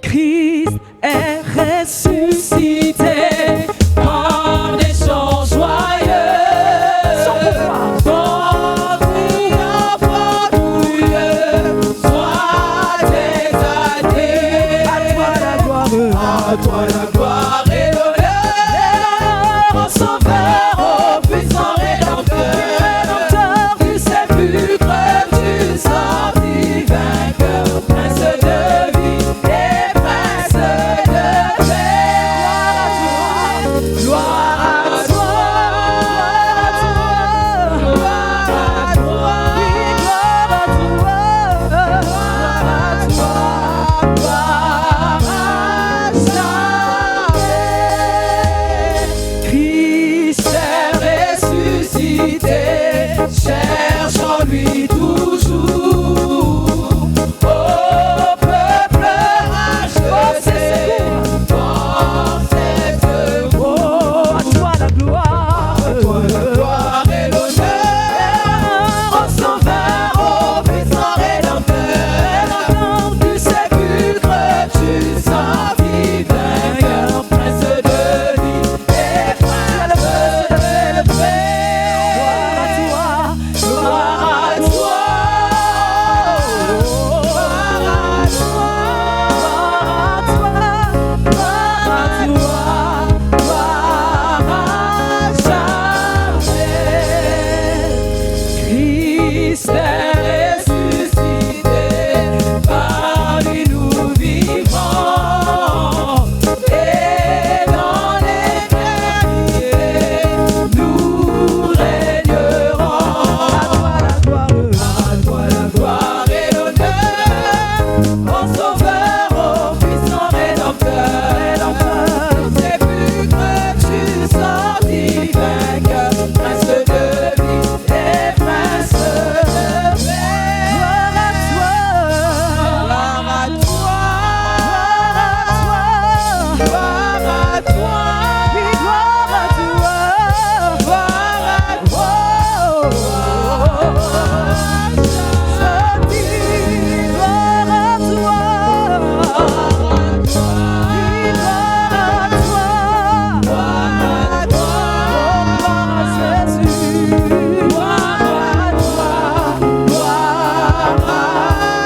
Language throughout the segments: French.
Christ est ressuscité. Par des chants joyeux, Son pouvoir, son triomphe douilleux, sois exalté. à toi la gloire, À toi la gloire et l'honneur, au Sauveur, au puissant Rédempteur, du sépulcre tu sortis vainqueur, Prince de vie et Prince de paix. Gloire à toi, gloire à toi, gloire à toi, gloire à jamais. Christ est ressuscité, cherchons-lui toujours. Ô peuple racheté, dans ses secours. à toi la gloire, La gloire et l'honneur, au Sauveur, au puissant Rédempteur, du sépulcre tu sortis vainqueur, Prince de vie et Prince de paix. gloire à toi, Gloire à toi, Christ est ressuscité, par lui nous vivons, et dans l'éternité nous régnerons. À toi la gloire et l'honneur, au Sauveur, au puissant Rédempteur, du sépulcre tu sortis vainqueur, Prince de vie et Prince de paix. Gloire à toi, gloire à toi, gloire à toi, gloire à toi. Je dis gloire à toi, gloire à toi, gloire à toi, gloire à Jésus, gloire à toi, gloire à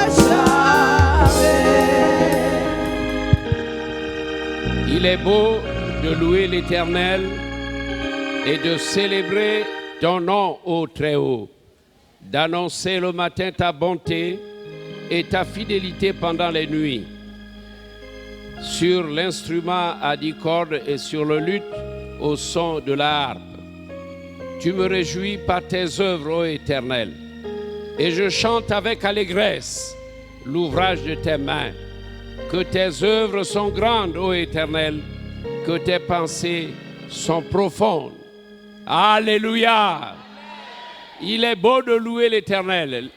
jamais. Il est beau de louer l'Éternel et de célébrer ton nom, ô Très-Haut, d'annoncer le matin ta bonté et ta fidélité pendant les nuits. Sur l'instrument à 10 cordes et sur le luth au son de la harpe. Tu me réjouis par tes œuvres, ô Éternel, et je chante avec allégresse l'ouvrage de tes mains. Que tes œuvres sont grandes, ô Éternel, que tes pensées sont profondes. Alléluia! Il est beau de louer l'Éternel.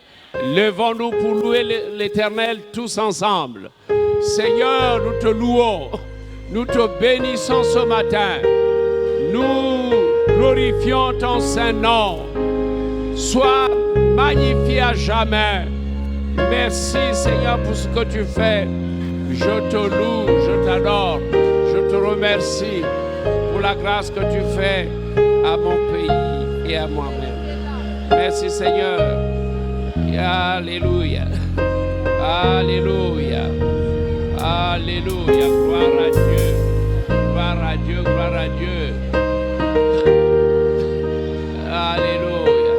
Levons-nous pour louer l'Éternel tous ensemble. Seigneur, nous te louons, nous te bénissons ce matin. Nous glorifions ton Saint-Nom. Sois magnifié à jamais. Merci Seigneur pour ce que tu fais. Je te loue, je t'adore, je te remercie pour la grâce que tu fais à mon pays et à moi-même. Merci Seigneur. Alléluia. Alléluia. Alléluia. Gloire à Dieu. Gloire à Dieu. Gloire à Dieu. Alléluia.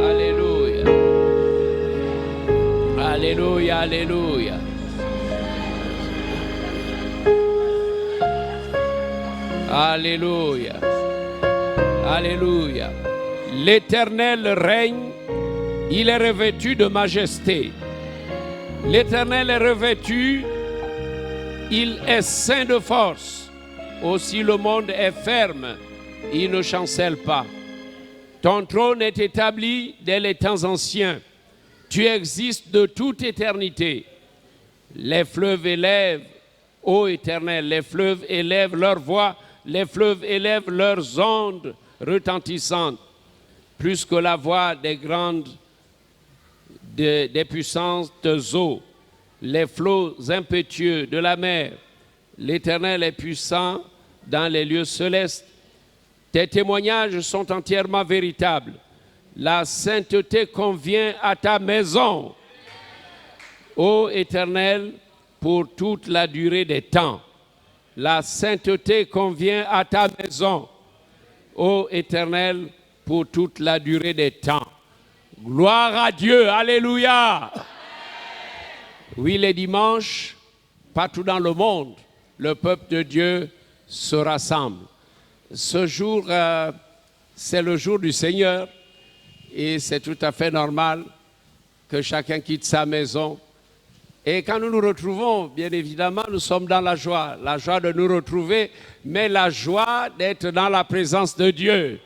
Alléluia. Alléluia. Alléluia. Alléluia. Alléluia. L'Éternel règne, il est revêtu de majesté. L'Éternel est revêtu, il est saint de force. Aussi le monde est ferme, il ne chancelle pas. Ton trône est établi dès les temps anciens. Tu existes de toute éternité. Les fleuves élèvent, ô Éternel, les fleuves élèvent leur voix, les fleuves élèvent leurs ondes retentissantes, plus que la voix des grandes, des puissantes eaux. les flots impétueux de la mer. L'Éternel est puissant dans les lieux célestes. Tes témoignages sont entièrement véritables. La sainteté convient à ta maison, ô Éternel, pour toute la durée des temps. La sainteté convient à ta maison, ô Éternel, pour toute la durée des temps. Gloire à Dieu, alléluia. Oui, les dimanches, partout dans le monde, le peuple de Dieu se rassemble. Ce jour, c'est le jour du Seigneur et c'est tout à fait normal que chacun quitte sa maison. Et quand nous nous retrouvons, bien évidemment, nous sommes dans la joie de nous retrouver, mais la joie d'être dans la présence de Dieu.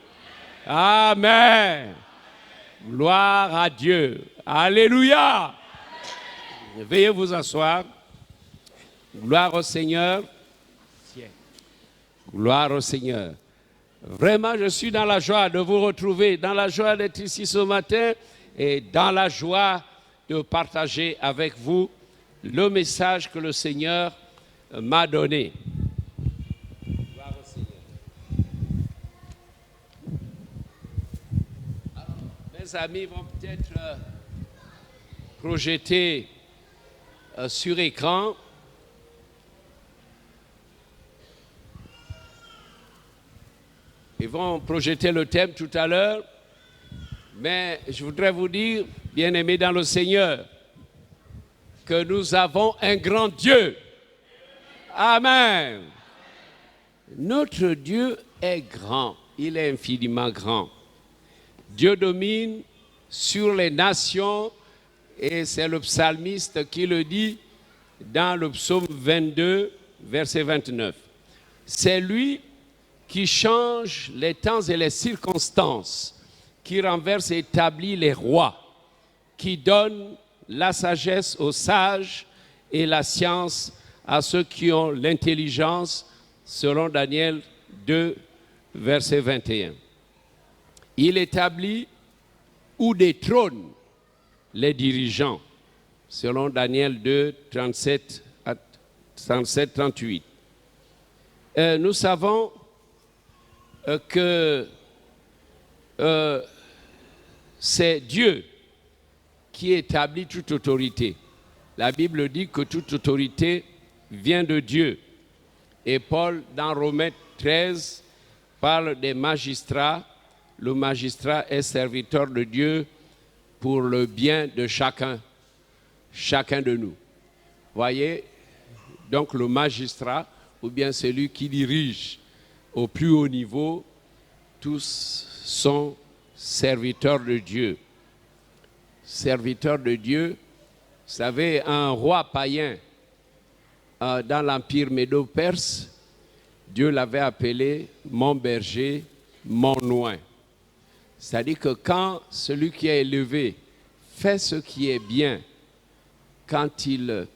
Amen. Gloire à Dieu. Alléluia. Veuillez vous asseoir. Gloire au Seigneur. Gloire au Seigneur. Vraiment, je suis dans la joie de vous retrouver, dans la joie d'être ici ce matin et dans la joie de partager avec vous le message que le Seigneur m'a donné. Gloire au Seigneur. Alors, mes amis vont peut-être projeter sur écran ils vont projeter le thème tout à l'heure, mais je voudrais vous dire, bien-aimés dans le Seigneur, que nous avons un grand Dieu. Amen. Notre Dieu est grand, il est infiniment grand. Dieu domine sur les nations et c'est le psalmiste qui le dit dans le psaume 22, verset 29. C'est lui qui change les temps et les circonstances, qui renverse et établit les rois, qui donne la sagesse aux sages et la science à ceux qui ont l'intelligence, selon Daniel 2, verset 21. Il établit ou détrône les dirigeants, selon Daniel 2, 37-38. Nous savons que c'est Dieu qui établit toute autorité. La Bible dit que toute autorité vient de Dieu. Et Paul, dans Romains 13, parle des magistrats. Le magistrat est serviteur de Dieu pour le bien de chacun de nous. Voyez, donc le magistrat, ou bien celui qui dirige au plus haut niveau, tous sont serviteurs de Dieu. Serviteurs de Dieu, vous savez, un roi païen dans l'empire médo-perse, Dieu l'avait appelé mon berger, mon oint. C'est-à-dire que quand celui qui est élevé fait ce qui est bien, quand il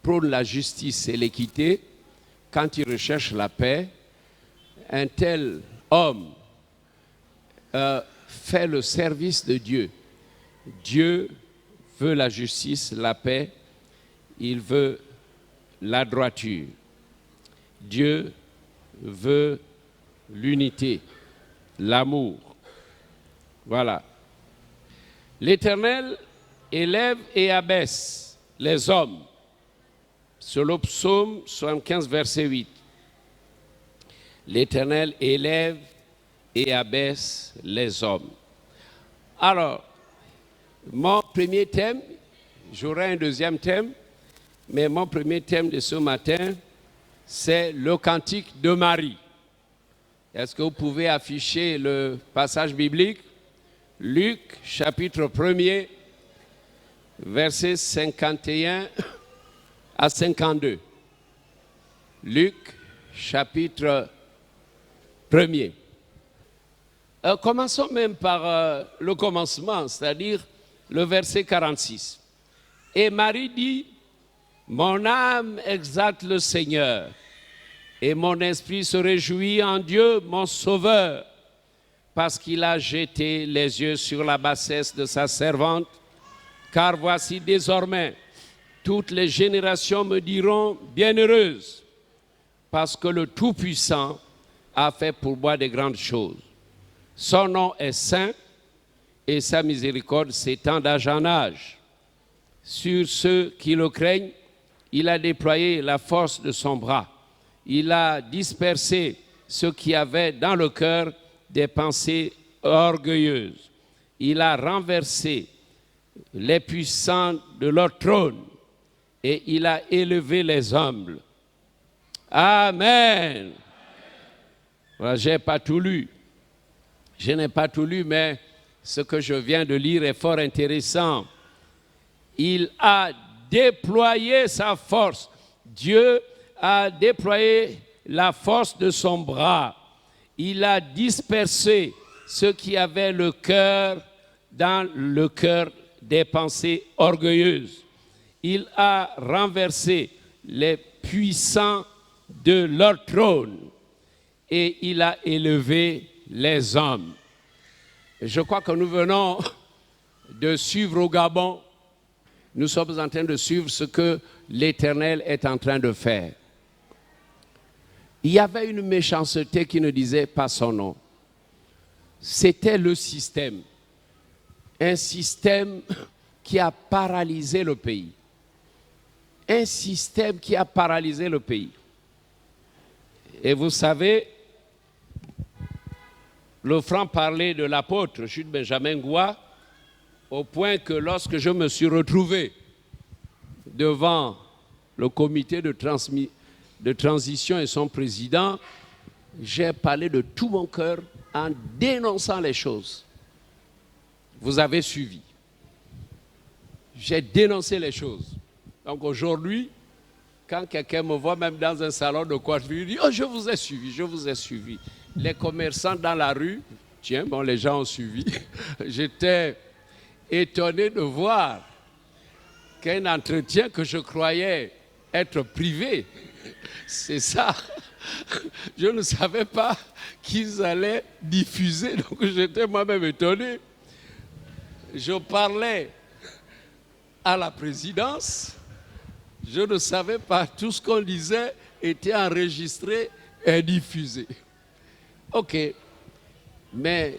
prône la justice et l'équité, quand il recherche la paix, un tel homme fait le service de Dieu. Dieu veut la justice, la paix, il veut la droiture. Dieu veut l'unité, l'amour. Voilà. L'Éternel élève et abaisse les hommes. Sur le psaume 75, verset 8. L'Éternel élève et abaisse les hommes. Alors, mon premier thème, j'aurai un deuxième thème, mais mon premier thème de ce matin, c'est le cantique de Marie. Est-ce que vous pouvez afficher le passage biblique? Luc, chapitre 1er, versets 51 à 52. Luc, chapitre 1er. Commençons même par le commencement, c'est-à-dire le verset 46. Et Marie dit, mon âme exalte le Seigneur, et mon esprit se réjouit en Dieu, mon Sauveur, parce qu'il a jeté les yeux sur la bassesse de sa servante, car voici désormais, Toutes les générations me diront bienheureuse, parce que le Tout-Puissant a fait pour moi de grandes choses. Son nom est saint et sa miséricorde s'étend d'âge en âge. Sur ceux qui le craignent, il a déployé la force de son bras. Il a dispersé ceux qui avaient dans le cœur des pensées orgueilleuses. Il a renversé les puissants de leur trône et il a élevé les humbles. Amen. Voilà, je n'ai pas tout lu. Je n'ai pas tout lu, mais ce que je viens de lire est fort intéressant. Il a déployé sa force. Dieu a déployé la force de son bras. Il a dispersé ceux qui avaient le cœur dans le cœur des pensées orgueilleuses. Il a renversé les puissants de leur trône et il a élevé les hommes. Je crois que nous venons de suivre au Gabon. Nous sommes en train de suivre ce que l'Éternel est en train de faire. Il y avait une méchanceté qui ne disait pas son nom. C'était le système. Un système qui a paralysé le pays. Un système qui a paralysé le pays. Et vous savez, le franc-parler de l'apôtre Jude Benjamin Ngoua, au point que lorsque je me suis retrouvé devant le comité de transition et son président, j'ai parlé de tout mon cœur en dénonçant les choses. Vous avez suivi. J'ai dénoncé les choses. Donc aujourd'hui, quand quelqu'un me voit même dans un salon de coiffure, il dit « Oh, je vous ai suivi, je vous ai suivi ». Les commerçants dans la rue, tiens, bon, les gens ont suivi. J'étais étonné de voir qu'un entretien que je croyais être privé, c'est ça. Je ne savais pas qu'ils allaient diffuser, donc j'étais moi-même étonné. Je parlais à la présidence, je ne savais pas, tout ce qu'on disait était enregistré et diffusé. Ok, mais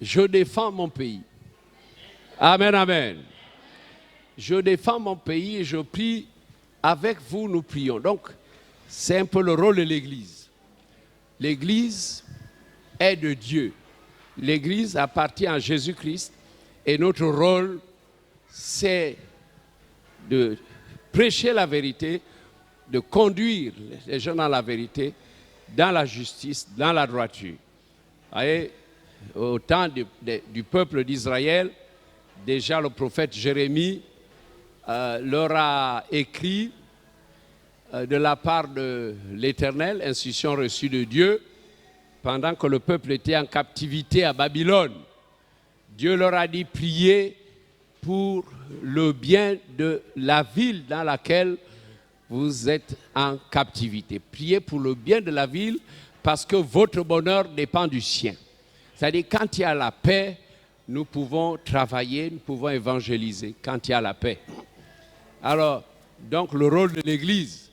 je défends mon pays. Amen, amen. Je défends mon pays et je prie, avec vous nous prions. Donc, c'est un peu le rôle de l'Église. L'Église est de Dieu. L'Église appartient à Jésus-Christ et notre rôle, c'est de prêcher la vérité, de conduire les gens dans la vérité, dans la justice, dans la droiture. Vous voyez, au temps du peuple d'Israël, déjà le prophète Jérémie leur a écrit de la part de l'Éternel, instruction reçue de Dieu, pendant que le peuple était en captivité à Babylone. Dieu leur a dit priez pour le bien de la ville dans laquelle vous êtes en captivité. Priez pour le bien de la ville parce que votre bonheur dépend du sien. C'est-à-dire quand il y a la paix, nous pouvons travailler, nous pouvons évangéliser quand il y a la paix. Alors, donc le rôle de l'Église,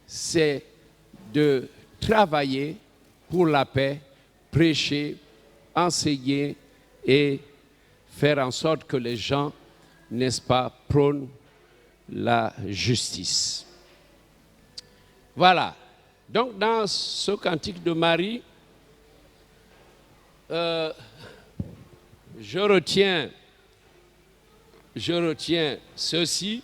c'est de travailler pour la paix, prêcher, enseigner et faire en sorte que les gens, n'est-ce pas, prônent la justice. Voilà. Donc dans ce cantique de Marie, je retiens ceci.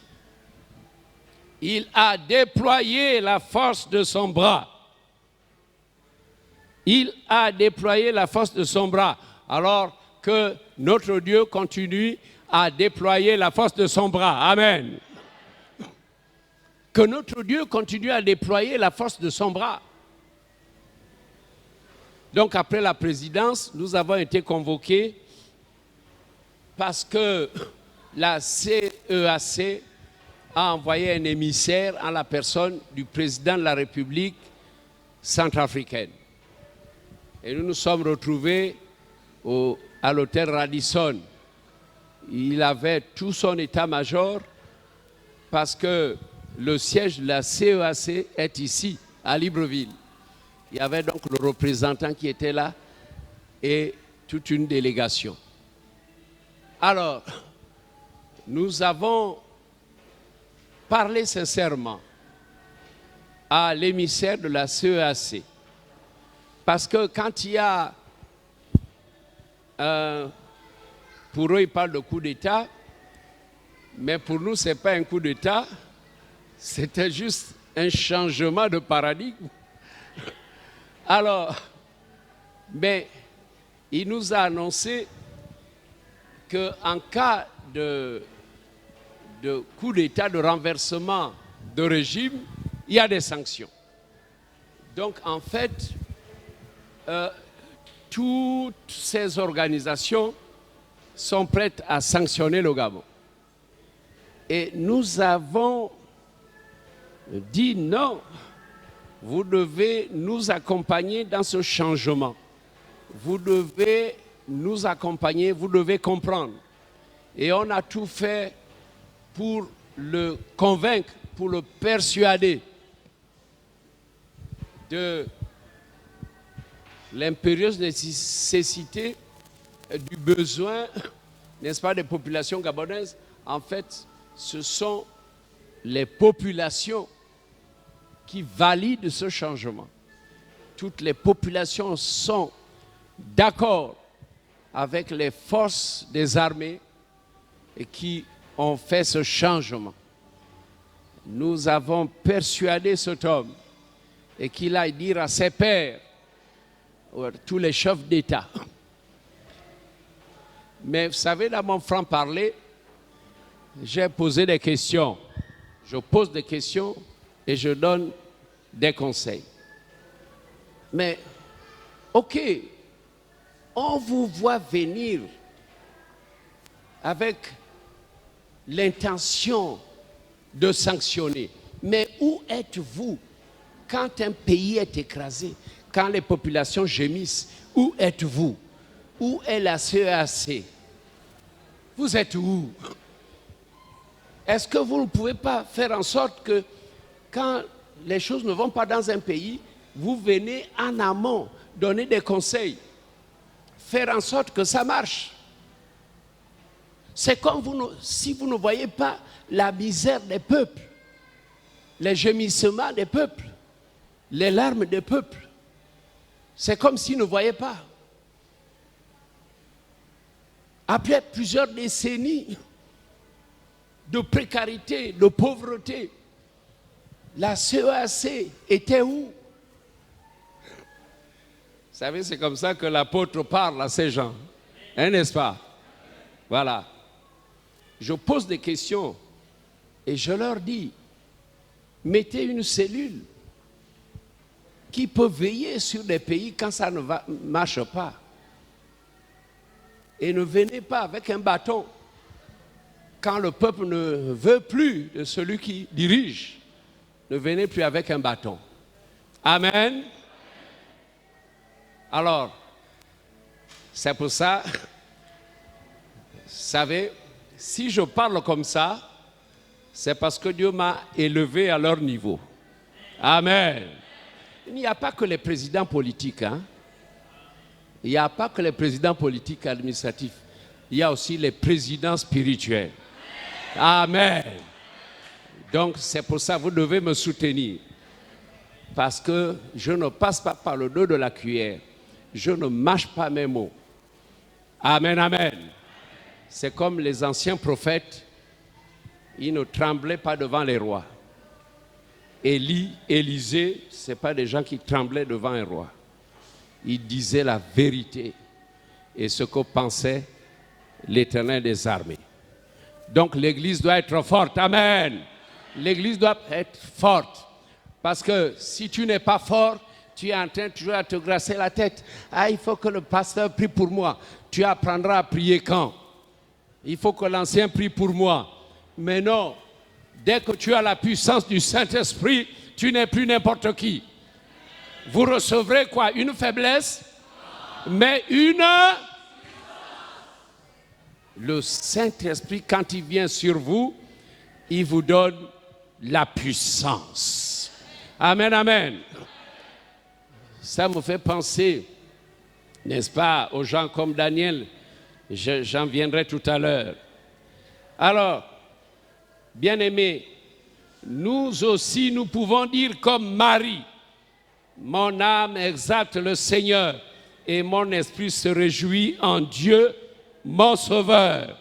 Il a déployé la force de son bras. Il a déployé la force de son bras. Alors que notre Dieu continue à déployer la force de son bras. Amen. Que notre Dieu continue à déployer la force de son bras. Donc après la présidence, nous avons été convoqués parce que la CEAC a envoyé un émissaire en la personne du président de la République centrafricaine. Et nous nous sommes retrouvés à l'hôtel Radisson. Il avait tout son état-major parce que le siège de la CEAC est ici, à Libreville. Il y avait donc le représentant qui était là et toute une délégation. Alors, nous avons parlé sincèrement à l'émissaire de la CEAC. Parce que quand il y a, pour eux, ils parlent de coup d'État, mais pour nous, ce n'est pas un coup d'État, c'était juste un changement de paradigme. Alors, mais il nous a annoncé qu'en cas de coup d'État, de renversement de régime, il y a des sanctions. Donc, en fait, toutes ces organisations sont prêtes à sanctionner le Gabon. Et nous avons dit non, vous devez nous accompagner dans ce changement. Vous devez nous accompagner, vous devez comprendre. Et on a tout fait pour le convaincre, pour le persuader de l'impérieuse nécessité du besoin, n'est-ce pas, des populations gabonaises. En fait, ce sont les populations qui valident ce changement. Toutes les populations sont d'accord avec les forces des armées et qui ont fait ce changement. Nous avons persuadé cet homme et qu'il aille dire à ses pairs, tous les chefs d'État. Mais vous savez, dans mon franc-parler, j'ai posé des questions. Je pose des questions et je donne des conseils. Mais, ok, on vous voit venir avec l'intention de sanctionner. Mais où êtes-vous quand un pays est écrasé, quand les populations gémissent? Où êtes-vous? Où est la CEAC? Vous êtes où? Est-ce que vous ne pouvez pas faire en sorte que quand les choses ne vont pas dans un pays, vous venez en amont donner des conseils, faire en sorte que ça marche? C'est comme si vous ne voyez pas la misère des peuples, les gémissements des peuples, les larmes des peuples. C'est comme s'ils ne voyaient pas. Après plusieurs décennies de précarité, de pauvreté, la CEAC était où? Vous savez, c'est comme ça que l'apôtre parle à ces gens. Hein, n'est-ce pas? Voilà. Je pose des questions et je leur dis, mettez une cellule qui peut veiller sur des pays quand ça ne marche pas. Et ne venez pas avec un bâton quand le peuple ne veut plus de celui qui dirige. Ne venez plus avec un bâton. Amen. Alors, c'est pour ça, vous savez, si je parle comme ça, c'est parce que Dieu m'a élevé à leur niveau. Amen. Il n'y a pas que les présidents politiques, hein. Il n'y a pas que les présidents politiques administratifs. Il y a aussi les présidents spirituels. Amen. Donc, c'est pour ça que vous devez me soutenir. Parce que je ne passe pas par le dos de la cuillère. Je ne mâche pas mes mots. Amen, amen. C'est comme les anciens prophètes. Ils ne tremblaient pas devant les rois. Élie, Élisée, ce n'est pas des gens qui tremblaient devant un roi. Ils disaient la vérité et ce que pensait l'Éternel des armées. Donc l'Église doit être forte. Amen. L'Église doit être forte. Parce que si tu n'es pas fort, tu es en train toujours à te grasser la tête. Ah, il faut que le pasteur prie pour moi. Tu apprendras à prier quand? Il faut que l'ancien prie pour moi. Mais non, dès que tu as la puissance du Saint-Esprit, tu n'es plus n'importe qui. Vous recevrez quoi? Une faiblesse? Mais une... Le Saint-Esprit, quand il vient sur vous, il vous donne la puissance. Amen, amen. Ça me fait penser, n'est-ce pas, aux gens comme Daniel. J'en viendrai tout à l'heure. Alors, bien-aimés, nous aussi, nous pouvons dire comme Marie, mon âme exalte le Seigneur et mon esprit se réjouit en Dieu, mon Sauveur.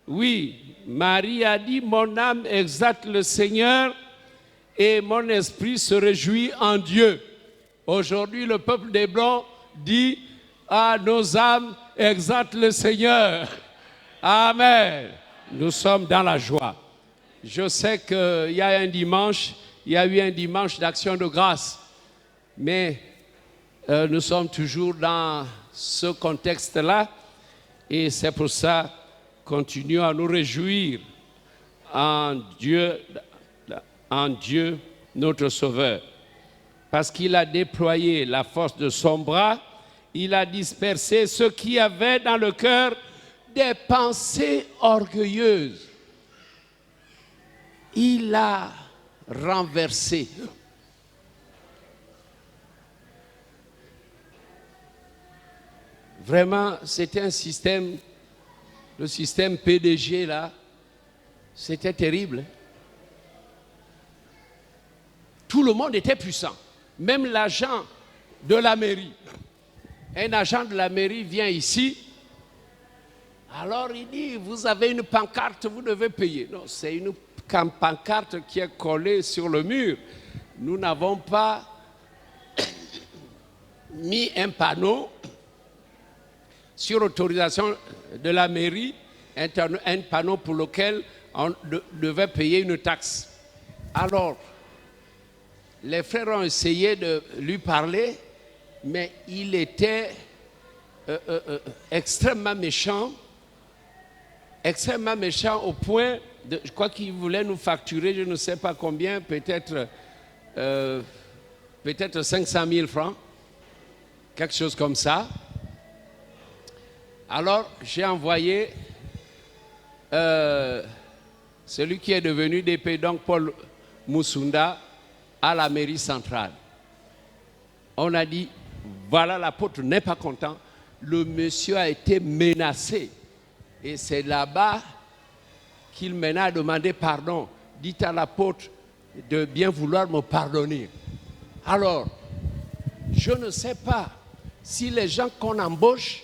Oui, Marie a dit, mon âme exalte le Seigneur et mon esprit se réjouit en Dieu. Aujourd'hui, le peuple des Blancs dit, ah, nos âmes exaltent le Seigneur. Amen. Nous sommes dans la joie. Je sais qu'il y a eu un dimanche d'action de grâce, mais nous sommes toujours dans ce contexte-là et c'est pour ça continuons à nous réjouir en Dieu, notre Sauveur. Parce qu'il a déployé la force de son bras, il a dispersé ceux qui avaient dans le cœur des pensées orgueilleuses. Il a renversé. Vraiment, c'était un système, le système PDG là, c'était terrible. Tout le monde était puissant, même l'agent de la mairie. Un agent de la mairie vient ici, alors il dit, vous avez une pancarte, vous devez payer. Non, c'est une pancarte qui est collée sur le mur. Nous n'avons pas mis un panneau sur autorisation de la mairie, un panneau pour lequel on devait payer une taxe. Alors, les frères ont essayé de lui parler, mais il était extrêmement méchant au point de, je crois qu'il voulait nous facturer, je ne sais pas combien, peut-être 500 000 francs, quelque chose comme ça. Alors, j'ai envoyé celui qui est devenu DP, donc Paul Moussunda, à la mairie centrale. On a dit, voilà, l'apôtre n'est pas content. Le monsieur a été menacé. Et c'est là-bas qu'il mena à demander pardon. Dites à l'apôtre de bien vouloir me pardonner. Alors, je ne sais pas si les gens qu'on embauche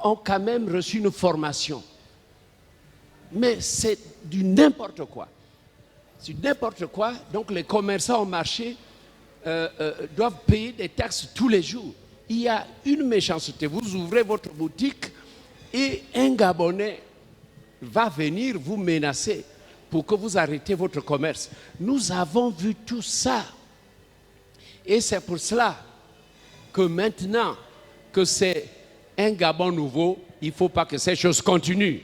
ont quand même reçu une formation. Mais c'est du n'importe quoi. C'est du n'importe quoi. Donc les commerçants au marché doivent payer des taxes tous les jours. Il y a une méchanceté. Vous ouvrez votre boutique et un Gabonais va venir vous menacer pour que vous arrêtiez votre commerce. Nous avons vu tout ça. Et c'est pour cela que maintenant que c'est un Gabon nouveau, il ne faut pas que ces choses continuent.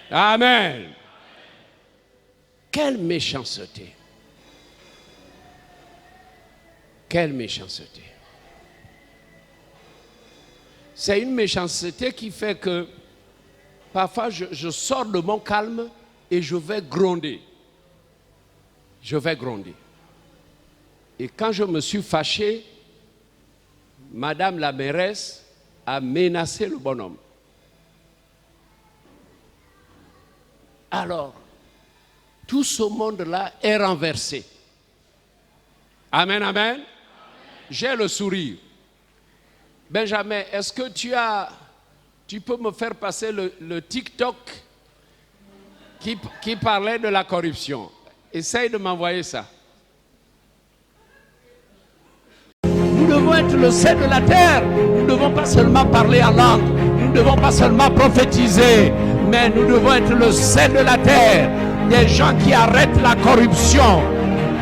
Amen. Quelle méchanceté. Quelle méchanceté. C'est une méchanceté qui fait que parfois je sors de mon calme et je vais gronder. Je vais gronder. Et quand je me suis fâché, Madame la mairesse a menacé le bonhomme. Alors, tout ce monde-là est renversé. Amen, amen. J'ai le sourire. Benjamin, est-ce que tu peux me faire passer le TikTok qui parlait de la corruption? Essaye de m'envoyer ça. Nous devons être le sel de la terre. Nous ne devons pas seulement parler en langue. Nous ne devons pas seulement prophétiser. Mais nous devons être le sel de la terre. Des gens qui arrêtent la corruption.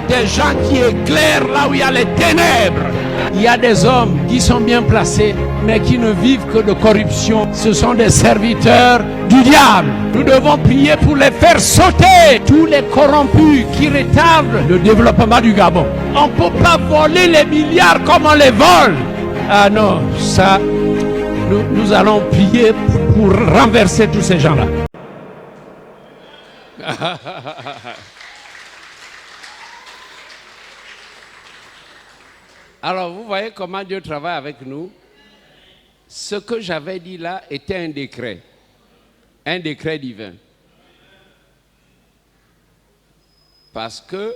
Des gens qui éclairent là où il y a les ténèbres. Il y a des hommes qui sont bien placés, mais qui ne vivent que de corruption. Ce sont des serviteurs du diable. Nous devons prier pour les faire sauter. Tous les corrompus qui retardent le développement du Gabon. On ne peut pas voler les milliards comme on les vole. Ah non, ça, nous allons prier pour renverser tous ces gens-là. Alors, vous voyez comment Dieu travaille avec nous. Ce que j'avais dit là était un décret divin. Parce que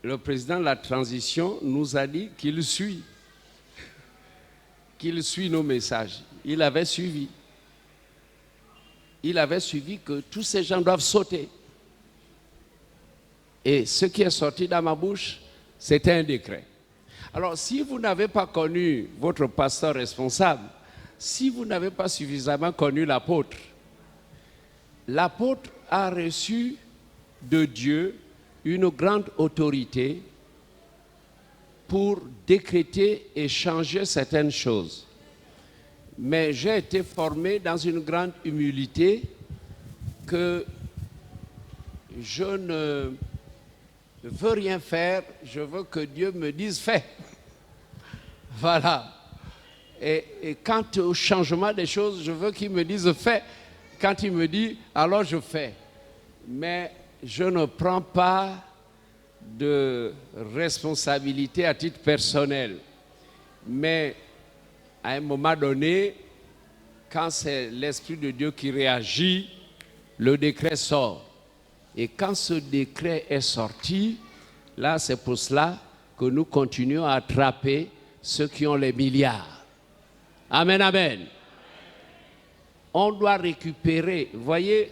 le président de la transition nous a dit qu'il suit nos messages. Il avait suivi que tous ces gens doivent sauter. Et ce qui est sorti dans ma bouche, c'était un décret. Alors, si vous n'avez pas connu votre pasteur responsable, si vous n'avez pas suffisamment connu l'apôtre a reçu de Dieu une grande autorité pour décréter et changer certaines choses. Mais j'ai été formé dans une grande humilité que je ne veux rien faire, je veux que Dieu me dise fais. Voilà. Et quant au changement des choses, je veux qu'il me dise fais. Quand il me dit, alors je fais. Mais je ne prends pas de responsabilité à titre personnel. Mais à un moment donné, quand c'est l'Esprit de Dieu qui réagit, le décret sort. Et quand ce décret est sorti, là, c'est pour cela que nous continuons à attraper ceux qui ont les milliards. Amen, amen. On doit récupérer, vous voyez,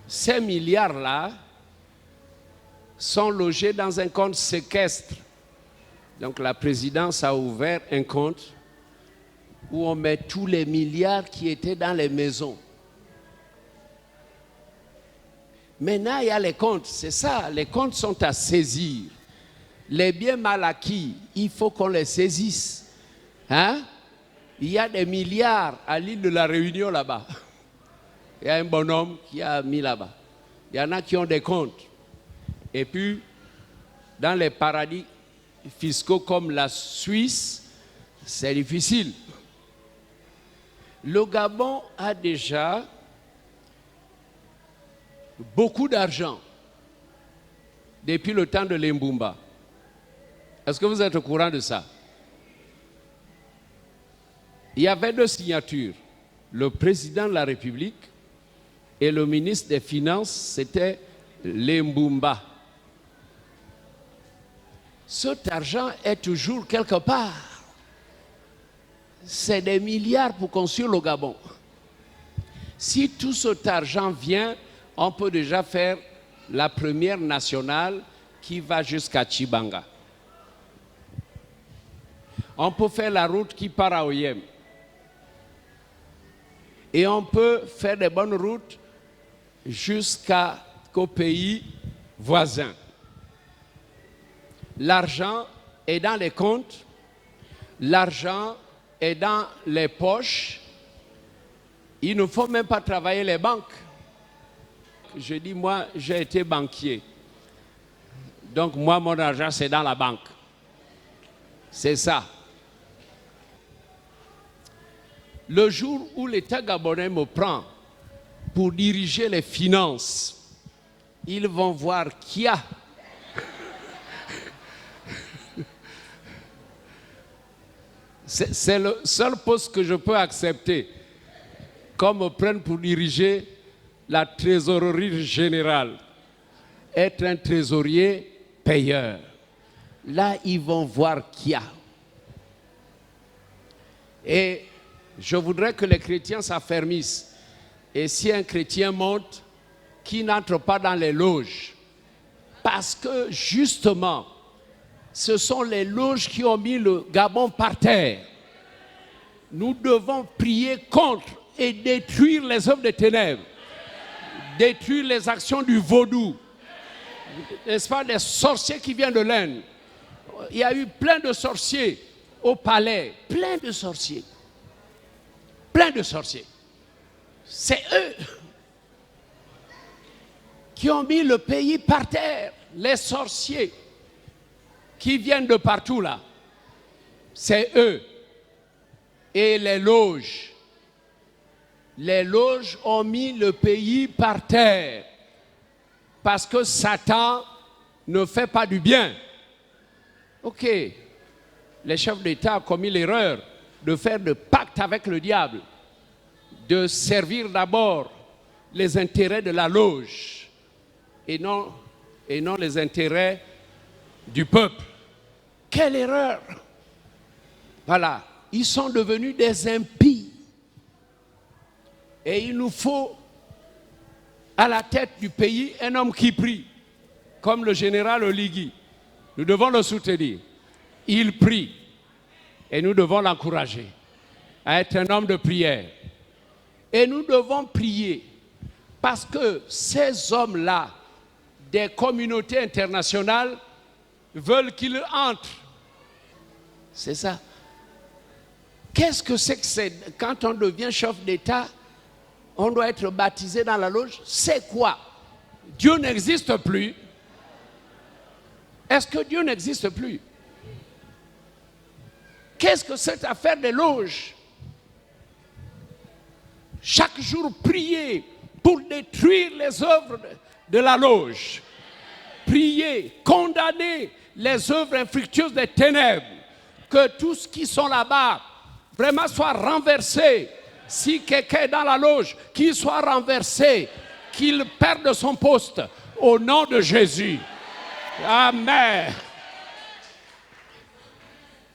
ces milliards-là sont logés dans un compte séquestre. Donc la présidence a ouvert un compte où on met tous les milliards qui étaient dans les maisons. Maintenant, il y a les comptes, c'est ça, les comptes sont à saisir. Les biens mal acquis, il faut qu'on les saisisse. Hein? Il y a des milliards à l'île de la Réunion là-bas. Il y a un bonhomme qui a mis là-bas. Il y en a qui ont des comptes. Et puis, dans les paradis fiscaux comme la Suisse, c'est difficile. Le Gabon a déjà beaucoup d'argent depuis le temps de l'Embumba. Est-ce que vous êtes au courant de ça? Il y avait 2 signatures. Le président de la République et le ministre des Finances, c'était l'Embumba. Cet argent est toujours quelque part. C'est des milliards pour construire le Gabon. Si tout cet argent vient, on peut déjà faire la première nationale qui va jusqu'à Tchibanga. On peut faire la route qui part à Oyem. Et on peut faire des bonnes routes jusqu'au pays voisin. L'argent est dans les comptes, l'argent est dans les poches. Il ne faut même pas travailler les banques. Je dis, moi, j'ai été banquier. Donc, moi, mon argent, c'est dans la banque. C'est ça. Le jour où l'État gabonais me prend pour diriger les finances, ils vont voir qui a. C'est le seul poste que je peux accepter. Qu'on me prenne pour diriger la trésorerie générale. Être un trésorier payeur. Là, ils vont voir qui a. Et je voudrais que les chrétiens s'affermissent. Et si un chrétien monte, qu'il n'entre pas dans les loges. Parce que justement, ce sont les loges qui ont mis le Gabon par terre. Nous devons prier contre et détruire les œuvres des ténèbres. Détruire les actions du vaudou. N'est-ce pas, les sorciers qui viennent de l'Inde. Il y a eu plein de sorciers au palais. Plein de sorciers. Plein de sorciers. C'est eux qui ont mis le pays par terre. Les sorciers qui viennent de partout là. C'est eux. Et les loges. Les loges ont mis le pays par terre. Parce que Satan ne fait pas du bien. Ok, les chefs d'État ont commis l'erreur de faire de pacte avec le diable, de servir d'abord les intérêts de la loge et non les intérêts du peuple. Quelle erreur! Voilà, ils sont devenus des impies. Et il nous faut à la tête du pays un homme qui prie, comme le général Oligui. Nous devons le soutenir. Il prie et nous devons l'encourager à être un homme de prière. Et nous devons prier parce que ces hommes-là, des communautés internationales, veulent qu'il entre. C'est ça. Qu'est-ce que c'est quand on devient chef d'État, on doit être baptisé dans la loge? C'est quoi? Dieu n'existe plus. Est-ce que Dieu n'existe plus? Qu'est-ce que cette affaire des loges? Chaque jour, prier pour détruire les œuvres de la loge. Prier, condamner les œuvres infructueuses des ténèbres. Que tous qui sont là-bas vraiment soient renversés. Si quelqu'un est dans la loge, qu'il soit renversé, qu'il perde son poste au nom de Jésus. Amen.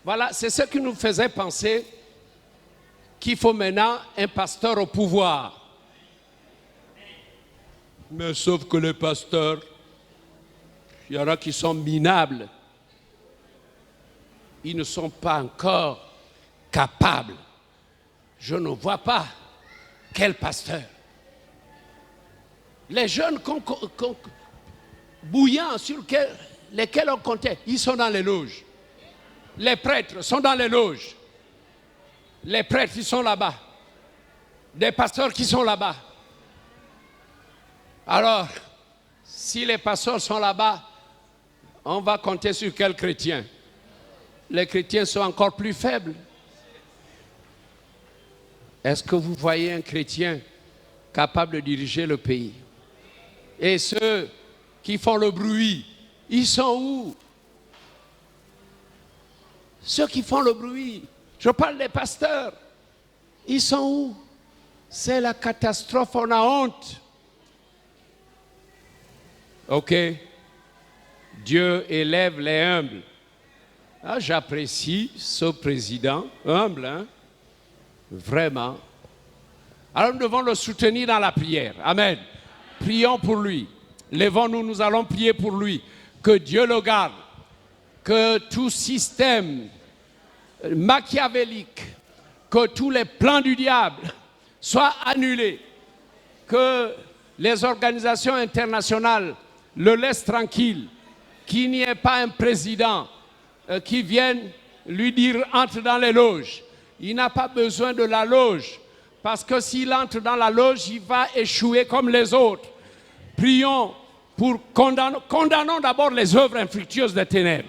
Voilà, c'est ce qui nous faisait penser qu'il faut maintenant un pasteur au pouvoir. Mais sauf que les pasteurs, il y en a qui sont minables. Ils ne sont pas encore capables. Je ne vois pas quel pasteur. Les jeunes bouillants sur lesquels on comptait, ils sont dans les loges. Les prêtres sont dans les loges. Les prêtres, ils sont là-bas. Des pasteurs qui sont là-bas. Alors, si les pasteurs sont là-bas, on va compter sur quels chrétiens? Les chrétiens sont encore plus faibles. Est-ce que vous voyez un chrétien capable de diriger le pays? Et ceux qui font le bruit, ils sont où? Ceux qui font le bruit, je parle des pasteurs, ils sont où? C'est la catastrophe, on a honte. Ok, Dieu élève les humbles. Ah, j'apprécie ce président humble, hein? Vraiment. Alors nous devons le soutenir dans la prière. Amen. Prions pour lui. Lèvons-nous, nous allons prier pour lui. Que Dieu le garde. Que tout système machiavélique, que tous les plans du diable soient annulés. Que les organisations internationales le laissent tranquille. Qu'il n'y ait pas un président qui vienne lui dire entre dans les loges. Il n'a pas besoin de la loge, parce que s'il entre dans la loge, il va échouer comme les autres. Prions pour condamnons d'abord les œuvres infructueuses des ténèbres.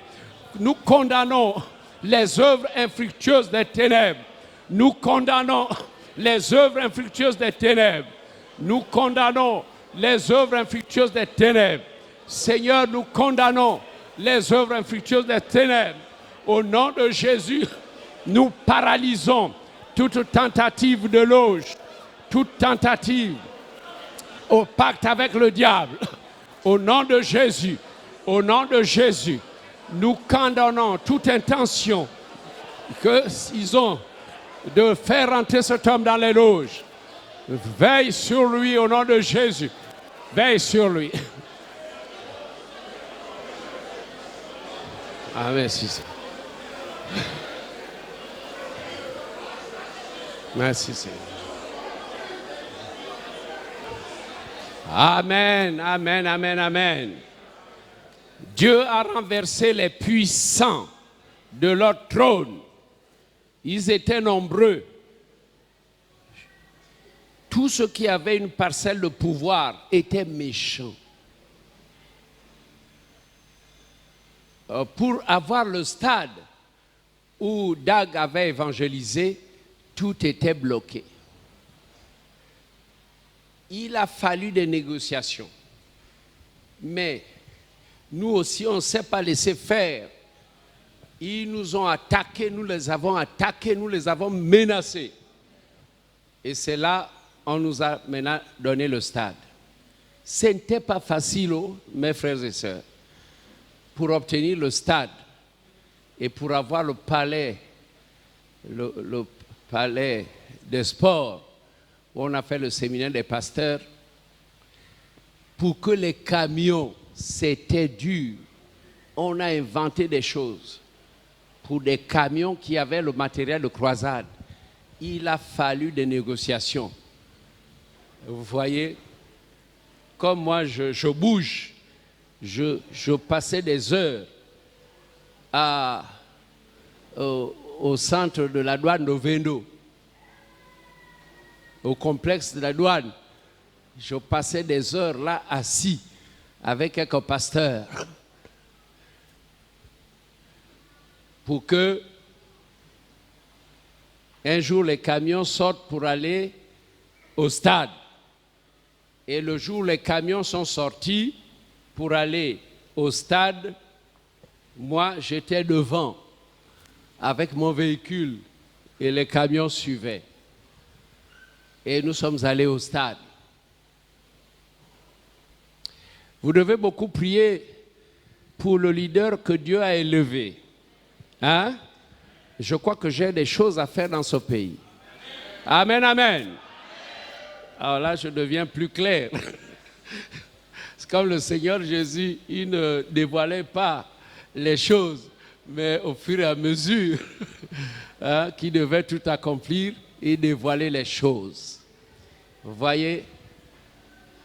Nous condamnons les œuvres infructueuses des ténèbres. Nous condamnons les œuvres infructueuses des ténèbres. Nous condamnons les œuvres infructueuses des ténèbres. Seigneur, nous condamnons les œuvres infructueuses des ténèbres. Au nom de Jésus, nous paralysons toute tentative de loge, toute tentative au pacte avec le diable. Au nom de Jésus, nous condamnons toute intention qu'ils ont de faire entrer cet homme dans les loges. Veille sur lui au nom de Jésus. Veille sur lui. Ah, merci. Merci Seigneur. Amen, amen, amen, amen. Dieu a renversé les puissants de leur trône. Ils étaient nombreux. Tous ceux qui avaient une parcelle de pouvoir étaient méchants. Pour avoir le stade où Dag avait évangélisé, tout était bloqué. Il a fallu des négociations. Mais nous aussi, on ne s'est pas laissé faire Ils nous ont attaqués, nous les avons menacés. Et c'est là qu'on nous a maintenant donné le stade. Ce n'était pas facile, mes frères et sœurs, pour obtenir le stade et pour avoir le palais des sports où on a fait le séminaire des pasteurs. Pour que les camions, c'était dur. On a inventé des choses. Pour des camions qui avaient le matériel de croisade, il a fallu des négociations. Vous voyez, comme moi je bouge, je passais des heures au centre de la douane de Vendo, au complexe de la douane. Je passais des heures là assis avec quelques pasteurs pour que un jour les camions sortent pour aller au stade. Et le jour où les camions sont sortis pour aller au stade, moi j'étais devant avec mon véhicule et les camions suivaient. Et nous sommes allés au stade. Vous devez beaucoup prier pour le leader que Dieu a élevé. Hein? Je crois que j'ai des choses à faire dans ce pays. Amen, amen. Alors là, je deviens plus clair. C'est comme le Seigneur Jésus, il ne dévoilait pas les choses, mais au fur et à mesure qu'il devait tout accomplir, il dévoilait les choses. Vous voyez,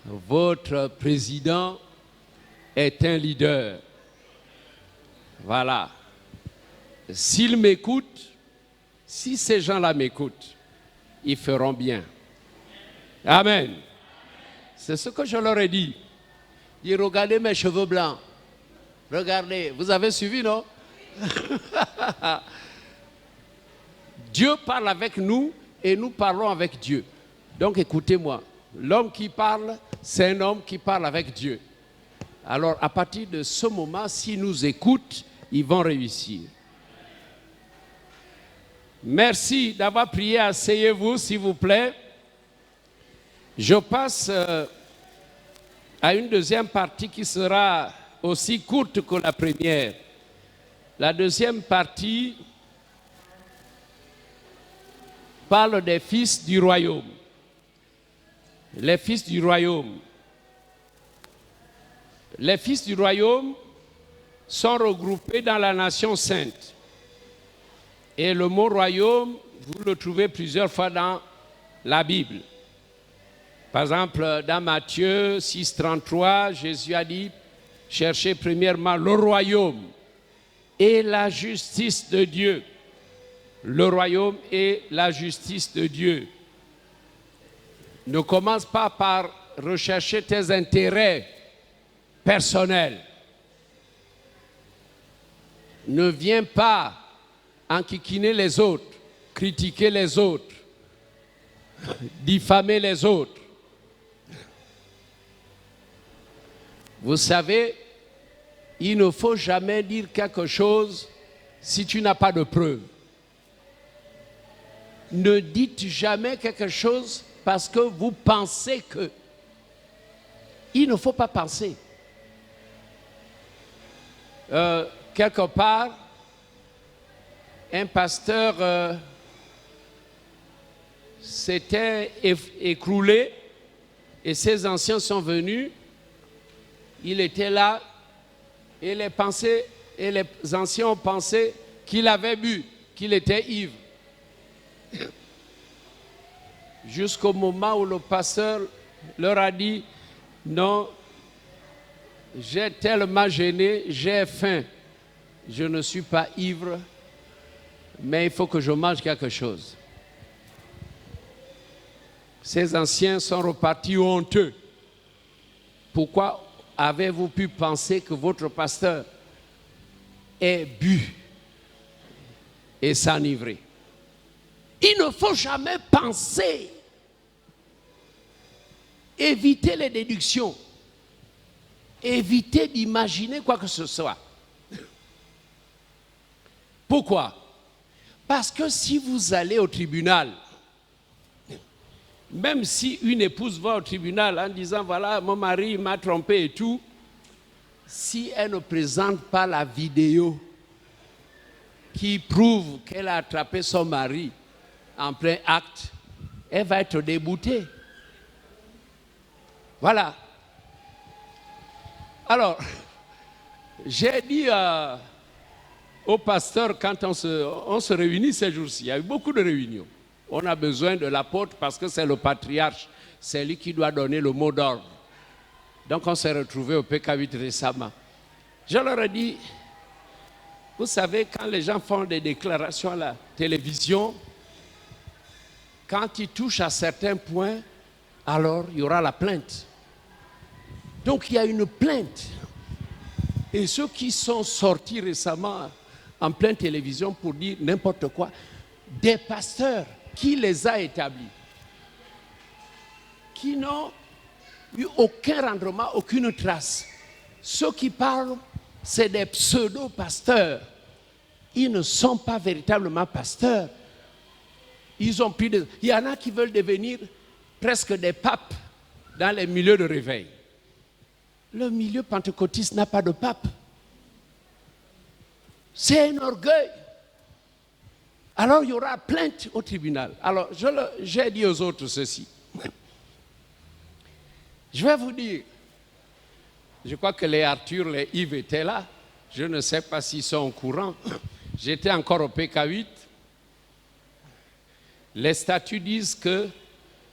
votre président est un leader. Voilà. S'il m'écoute, si ces gens-là m'écoutent, ils feront bien. Amen. C'est ce que je leur ai dit. Dis, regardez mes cheveux blancs. Regardez, vous avez suivi, non? Dieu parle avec nous et nous parlons avec Dieu. Donc écoutez-moi, l'homme qui parle, c'est un homme qui parle avec Dieu. Alors à partir de ce moment, s'ils nous écoutent, ils vont réussir. Merci d'avoir prié. Asseyez-vous, s'il vous plaît. Je passe à une deuxième partie qui sera aussi courte que la première. La deuxième partie parle des fils du royaume. Les fils du royaume. Les fils du royaume sont regroupés dans la nation sainte. Et le mot royaume, vous le trouvez plusieurs fois dans la Bible. Par exemple, dans Matthieu 6,33, Jésus a dit, cherchez premièrement le royaume et la justice de Dieu. Le royaume et la justice de Dieu. Ne commence pas par rechercher tes intérêts personnels. Ne viens pas enquiquiner les autres, critiquer les autres, diffamer les autres. Vous savez, il ne faut jamais dire quelque chose si tu n'as pas de preuve. Ne dites jamais quelque chose parce que vous pensez que. Il ne faut pas penser. Quelque part, un pasteur s'était écroulé et ses anciens sont venus. Il était là et les anciens ont pensé qu'il avait bu, qu'il était ivre. Jusqu'au moment où le pasteur leur a dit, non, j'ai tellement gêné, j'ai faim, je ne suis pas ivre, mais il faut que je mange quelque chose. Ces anciens sont repartis honteux. Pourquoi avez-vous pu penser que votre pasteur ait bu et s'enivrer? Il ne faut jamais penser. Évitez les déductions. Évitez d'imaginer quoi que ce soit. Pourquoi? Parce que si vous allez au tribunal, même si une épouse va au tribunal en disant, voilà, mon mari m'a trompé et tout, si elle ne présente pas la vidéo qui prouve qu'elle a attrapé son mari en plein acte, elle va être déboutée. Voilà. Alors, j'ai dit au pasteur quand on se réunit ces jours-ci, il y a eu beaucoup de réunions. On a besoin de l'apôtre parce que c'est le patriarche, c'est lui qui doit donner le mot d'ordre. Donc on s'est retrouvés au PK8 récemment. Je leur ai dit, vous savez, quand les gens font des déclarations à la télévision, quand ils touchent à certains points, alors il y aura la plainte. Donc il y a une plainte. Et ceux qui sont sortis récemment en pleine télévision pour dire n'importe quoi, des pasteurs, qui les a établis? Qui n'ont eu aucun rendement, aucune trace. Ceux qui parlent, c'est des pseudo-pasteurs. Ils ne sont pas véritablement pasteurs. Ils ont il y en a qui veulent devenir presque des papes dans les milieux de réveil. Le milieu pentecôtiste n'a pas de pape. C'est un orgueil. Alors il y aura plainte au tribunal. Alors j'ai dit aux autres ceci. Je vais vous dire, je crois que les Arthur, les Yves étaient là. Je ne sais pas s'ils sont au courant. J'étais encore au PK8. Les statuts disent que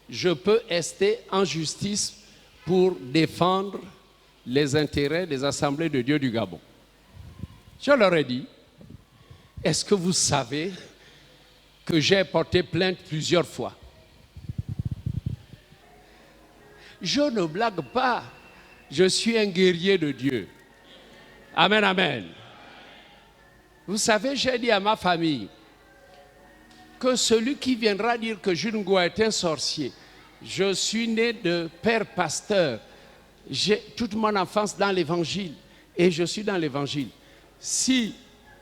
je peux rester en justice pour défendre les intérêts des assemblées de Dieu du Gabon. Je leur ai dit, est-ce que vous savez que j'ai porté plainte plusieurs fois? Je ne blague pas. Je suis un guerrier de Dieu. Amen, amen. Vous savez, j'ai dit à ma famille que celui qui viendra dire que Jules Ngoa est un sorcier, je suis né de père pasteur, j'ai toute mon enfance dans l'évangile et je suis dans l'évangile. Si,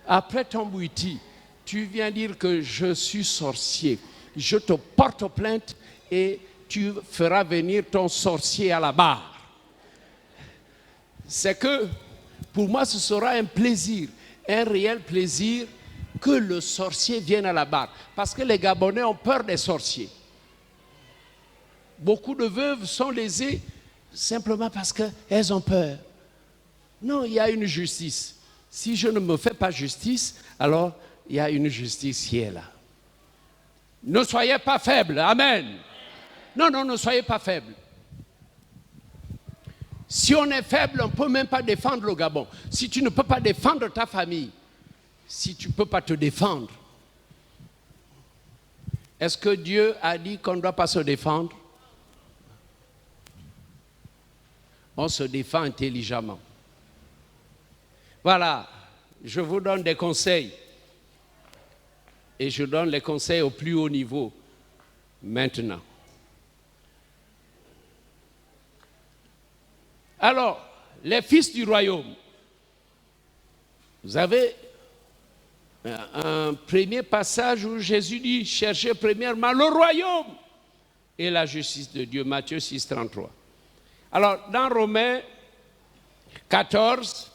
après ton bouiti, tu viens dire que je suis sorcier, je te porte plainte et tu feras venir ton sorcier à la barre. C'est que, pour moi, ce sera un plaisir, un réel plaisir que le sorcier vienne à la barre. Parce que les Gabonais ont peur des sorciers. Beaucoup de veuves sont lésées simplement parce qu'elles ont peur. Non, il y a une justice. Si je ne me fais pas justice, alors il y a une justice qui est là. Ne soyez pas faibles. Amen. Non, ne soyez pas faibles. Si on est faible, on ne peut même pas défendre le Gabon. Si tu ne peux pas défendre ta famille, si tu ne peux pas te défendre, est-ce que Dieu a dit qu'on ne doit pas se défendre? On se défend intelligemment. Voilà, je vous donne des conseils. Et je donne les conseils au plus haut niveau maintenant. Alors, les fils du royaume. Vous avez un premier passage où Jésus dit, cherchez premièrement le royaume et la justice de Dieu, Matthieu 6, 33. Alors, dans Romains 14,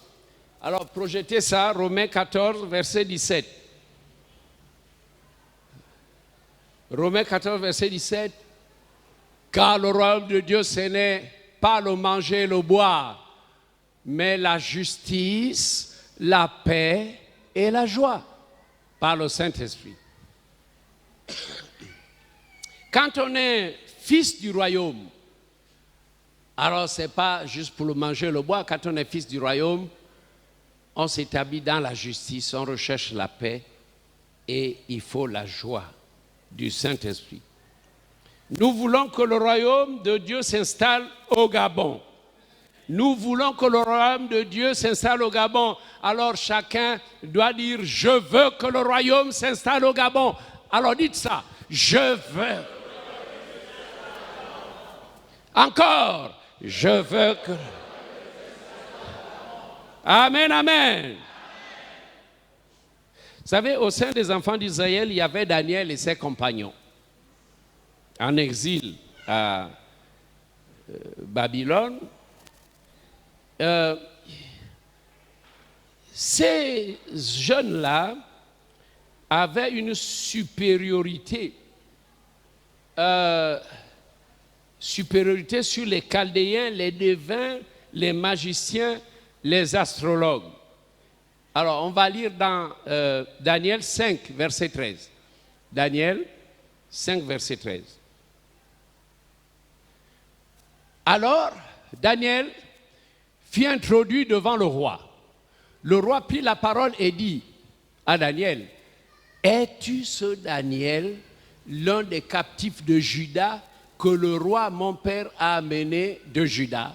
alors projetez ça, Romains 14, verset 17. Romains 14, verset 17. Car le royaume de Dieu, ce n'est pas le manger et le boire, mais la justice, la paix et la joie par le Saint-Esprit. Quand on est fils du royaume, alors ce n'est pas juste pour le manger et le boire. Quand on est fils du royaume, on s'établit dans la justice, on recherche la paix et il faut la joie du Saint-Esprit. Nous voulons que le royaume de Dieu s'installe au Gabon. Nous voulons que le royaume de Dieu s'installe au Gabon. Alors chacun doit dire, je veux que le royaume s'installe au Gabon. Alors dites ça, je veux. Encore, je veux que... Amen, amen. savez, au sein des enfants d'Israël, il y avait Daniel et ses compagnons en exil à Babylone. Ces jeunes-là avaient une supériorité sur les Chaldéens, les devins, les magiciens, les astrologues. Alors, on va lire dans Daniel 5, verset 13. Daniel 5, verset 13. Alors, Daniel fut introduit devant le roi. Le roi prit la parole et dit à Daniel, « Es-tu ce Daniel, l'un des captifs de Juda, que le roi mon père a amené de Juda?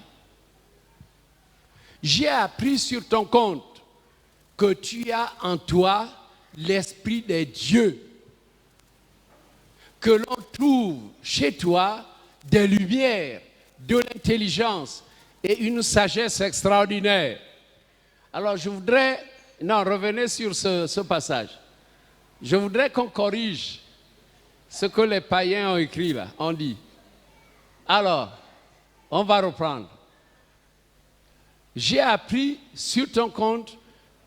J'ai appris sur ton compte que tu as en toi l'esprit des dieux, que l'on trouve chez toi des lumières, de l'intelligence et une sagesse extraordinaire. » Alors je voudrais, revenez sur ce passage. Je voudrais qu'on corrige ce que les païens ont écrit là, on dit. Alors, on va reprendre. J'ai appris sur ton compte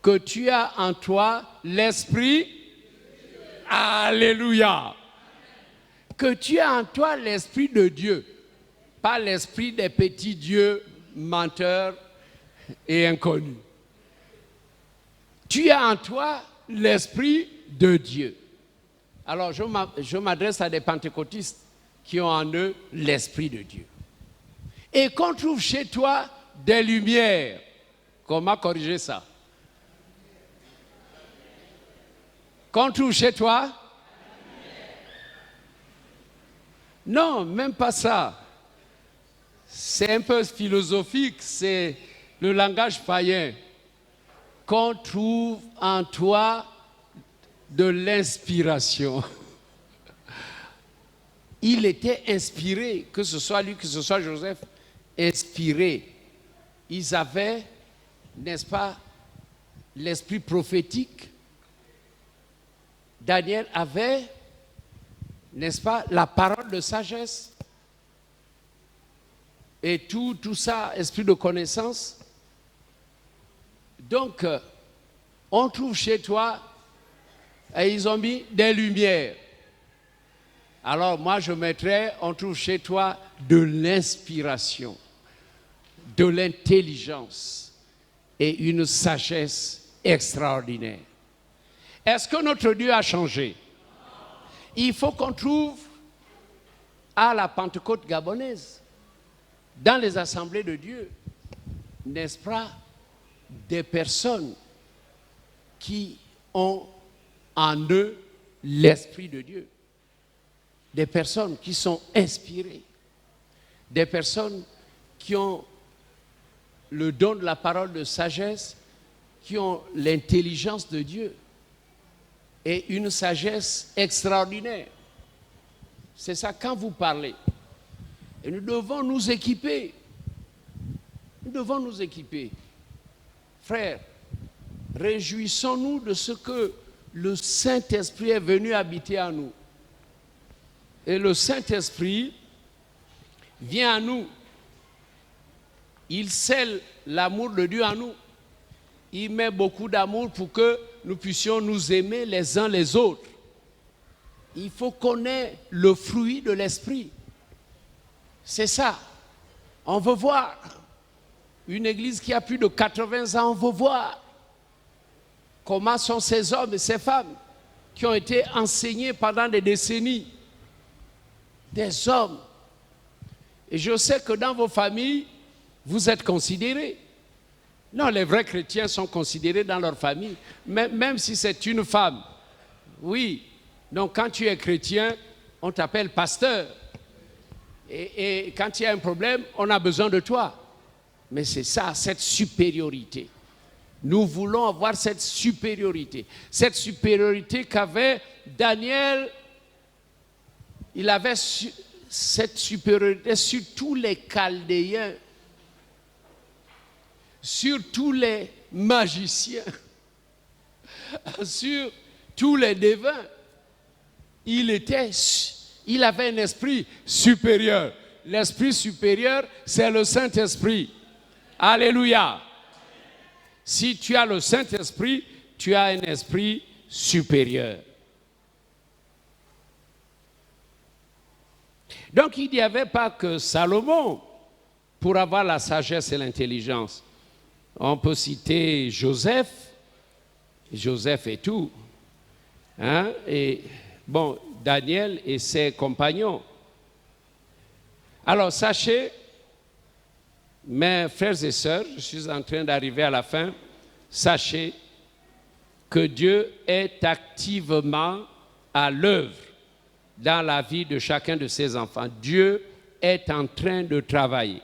que tu as en toi l'esprit. Alléluia. Que tu as en toi l'esprit de Dieu, pas l'esprit des petits dieux menteurs et inconnus. Tu as en toi l'esprit de Dieu. Alors, je m'adresse à des pentecôtistes qui ont en eux l'esprit de Dieu. Et qu'on trouve chez toi des lumières. Comment corriger ça? Qu'on trouve chez toi? Non, même pas ça. C'est un peu philosophique, c'est le langage païen. Qu'on trouve en toi de l'inspiration. Il était inspiré, que ce soit lui, que ce soit Joseph, inspiré. Ils avaient, n'est-ce pas, l'esprit prophétique. Daniel avait, n'est-ce pas, la parole de sagesse. Et tout ça, esprit de connaissance. Donc, on trouve chez toi, et ils ont mis des lumières. Alors moi je mettrais, on trouve chez toi de l'inspiration, de l'intelligence et une sagesse extraordinaire. Est-ce que notre Dieu a changé? Il faut qu'on trouve à la Pentecôte gabonaise, dans les assemblées de Dieu, n'est-ce pas, des personnes qui ont en eux l'Esprit de Dieu. Des personnes qui sont inspirées. Des personnes qui ont le don de la parole de sagesse, qui ont l'intelligence de Dieu et une sagesse extraordinaire. C'est ça quand vous parlez. Et nous devons nous équiper. Nous devons nous équiper. Frères, réjouissons-nous de ce que le Saint-Esprit est venu habiter en nous. Et le Saint-Esprit vient à nous. Il scelle l'amour de Dieu en nous. Il met beaucoup d'amour pour que nous puissions nous aimer les uns les autres. Il faut qu'on ait le fruit de l'Esprit. C'est ça. On veut voir une église qui a plus de 80 ans, on veut voir comment sont ces hommes et ces femmes qui ont été enseignés pendant des décennies. Des hommes. Et je sais que dans vos familles, vous êtes considérés. Non, les vrais chrétiens sont considérés dans leur famille, même si c'est une femme. Oui. Donc quand tu es chrétien, on t'appelle pasteur. Et quand il y a un problème, on a besoin de toi. Mais c'est ça, cette supériorité. Nous voulons avoir cette supériorité. Cette supériorité qu'avait Daniel. Il avait cette supériorité sur tous les Chaldéens, sur tous les magiciens, sur tous les devins, il avait un esprit supérieur. L'esprit supérieur, c'est le Saint-Esprit. Alléluia. Si tu as le Saint-Esprit, tu as un esprit supérieur. Donc il n'y avait pas que Salomon pour avoir la sagesse et l'intelligence. On peut citer Joseph et tout. Hein? Et bon, Daniel et ses compagnons. Alors sachez, mes frères et sœurs, je suis en train d'arriver à la fin, sachez que Dieu est activement à l'œuvre dans la vie de chacun de ses enfants. Dieu est en train de travailler.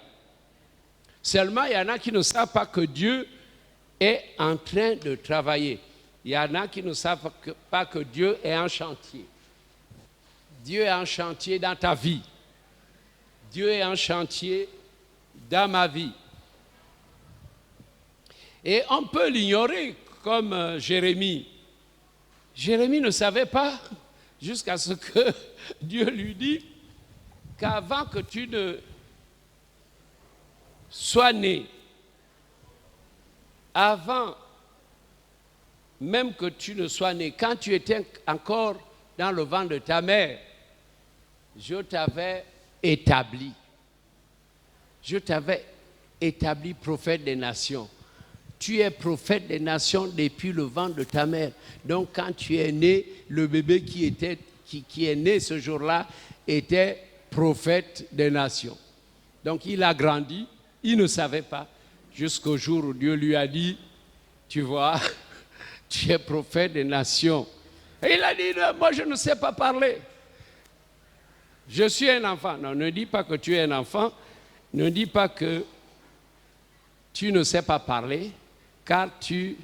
Seulement, il y en a qui ne savent pas que Dieu est en train de travailler. Il y en a qui ne savent pas que Dieu est en chantier. Dieu est en chantier dans ta vie. Dieu est en chantier dans ma vie. Et on peut l'ignorer comme Jérémie. Jérémie ne savait pas jusqu'à ce que Dieu lui dit qu'avant que tu ne sois né, avant même que tu ne sois né, quand tu étais encore dans le ventre de ta mère, je t'avais établi. Je t'avais établi prophète des nations. Tu es prophète des nations depuis le ventre de ta mère. Donc quand tu es né, le bébé qui est né ce jour-là était prophète des nations. Donc il a grandi, il ne savait pas, jusqu'au jour où Dieu lui a dit, tu vois, tu es prophète des nations. Et il a dit, non, moi je ne sais pas parler. Je suis un enfant. Non, ne dis pas que tu es un enfant. Ne dis pas que tu ne sais pas parler, car tu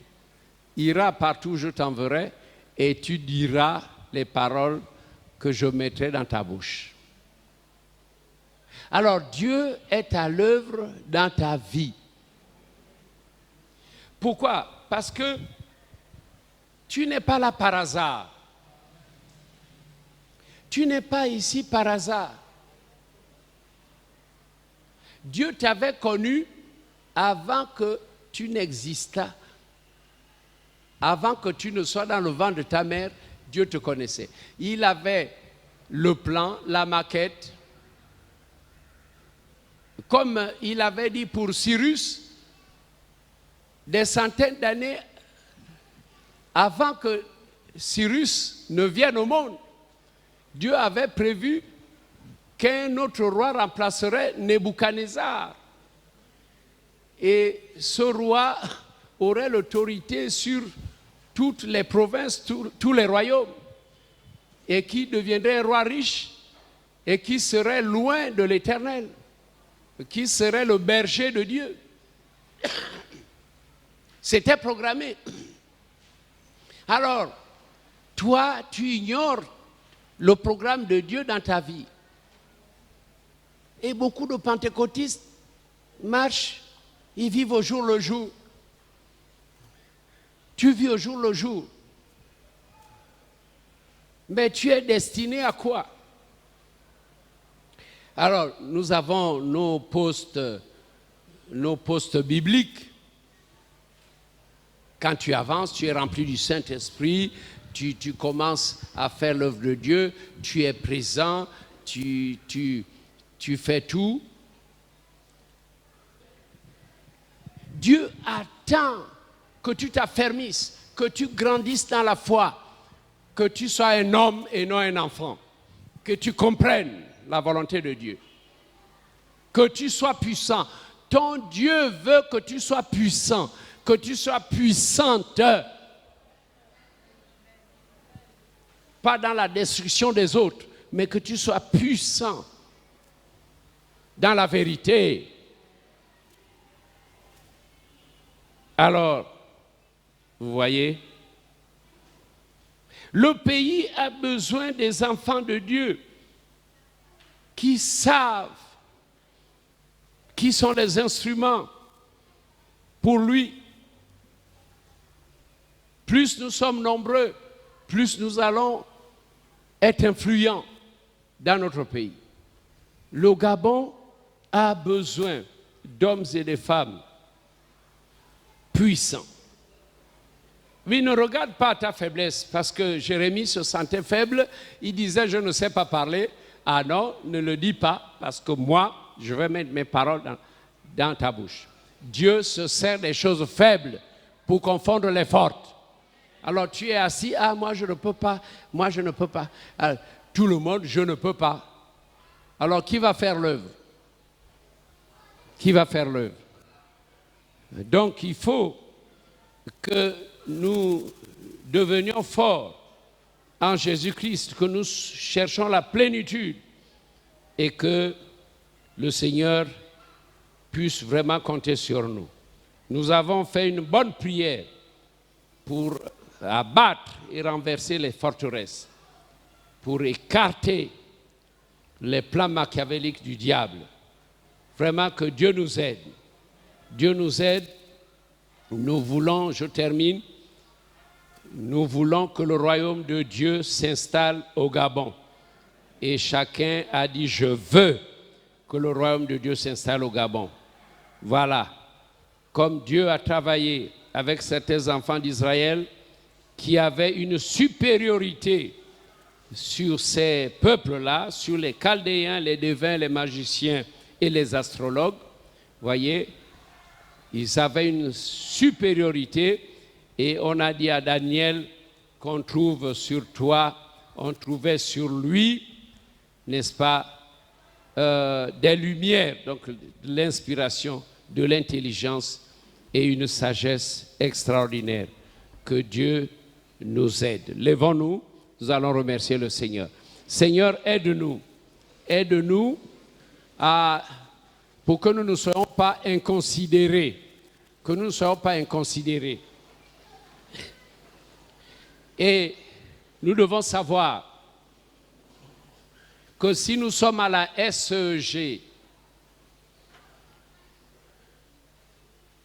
iras partout où je t'enverrai et tu diras les paroles que je mettrai dans ta bouche. Alors Dieu est à l'œuvre dans ta vie. Pourquoi? Parce que tu n'es pas là par hasard. Tu n'es pas ici par hasard. Dieu t'avait connu avant que tu n'existas. Avant que tu ne sois dans le ventre de ta mère, Dieu te connaissait. Il avait le plan, la maquette. Comme il avait dit pour Cyrus, des centaines d'années avant que Cyrus ne vienne au monde, Dieu avait prévu qu'un autre roi remplacerait Nebuchadnezzar. Et ce roi aurait l'autorité sur toutes les provinces, tous les royaumes, et qui deviendrait un roi riche, et qui serait loin de l'Éternel, qui serait le berger de Dieu. C'était programmé. Alors, toi, tu ignores le programme de Dieu dans ta vie. Et beaucoup de pentecôtistes marchent, ils vivent au jour le jour. Tu vis au jour le jour. Mais tu es destiné à quoi? Alors, nous avons nos postes bibliques. Quand tu avances, tu es rempli du Saint-Esprit, tu commences à faire l'œuvre de Dieu, tu es présent, tu fais tout. Dieu attend que tu t'affermisses, que tu grandisses dans la foi, que tu sois un homme et non un enfant, que tu comprennes la volonté de Dieu, que tu sois puissant. Ton Dieu veut que tu sois puissant, que tu sois puissante. Pas dans la destruction des autres, mais que tu sois puissant dans la vérité. Alors, vous voyez, le pays a besoin des enfants de Dieu qui savent qui sont les instruments pour lui. Plus nous sommes nombreux, plus nous allons être influents dans notre pays. Le Gabon a besoin d'hommes et de femmes puissants. Oui, ne regarde pas ta faiblesse, parce que Jérémie se sentait faible, il disait « je ne sais pas parler ». Ah non, ne le dis pas, parce que moi, je vais mettre mes paroles dans ta bouche. Dieu se sert des choses faibles pour confondre les fortes. Alors tu es assis, ah moi je ne peux pas, moi je ne peux pas. Alors, tout le monde, je ne peux pas. Alors qui va faire l'œuvre? Qui va faire l'œuvre? Donc il faut que nous devenions forts en Jésus-Christ, que nous cherchions la plénitude et que le Seigneur puisse vraiment compter sur nous. Nous avons fait une bonne prière pour abattre et renverser les forteresses, pour écarter les plans machiavéliques du diable. Vraiment que Dieu nous aide. Dieu nous aide. Nous voulons, je termine, nous voulons que le royaume de Dieu s'installe au Gabon. Et chacun a dit, je veux que le royaume de Dieu s'installe au Gabon. Voilà. Comme Dieu a travaillé avec certains enfants d'Israël qui avaient une supériorité sur ces peuples-là, sur les Chaldéens, les devins, les magiciens et les astrologues, voyez, ils avaient une supériorité et on a dit à Daniel qu'on trouve sur toi, on trouvait sur lui, n'est-ce pas, des lumières, donc de l'inspiration, de l'intelligence et une sagesse extraordinaire. Que Dieu nous aide. Lèvons-nous, nous allons remercier le Seigneur. Seigneur, aide-nous. Aide-nous pour que nous ne soyons pas inconsidérés. Que nous ne soyons pas inconsidérés. Et nous devons savoir que si nous sommes à la SEG,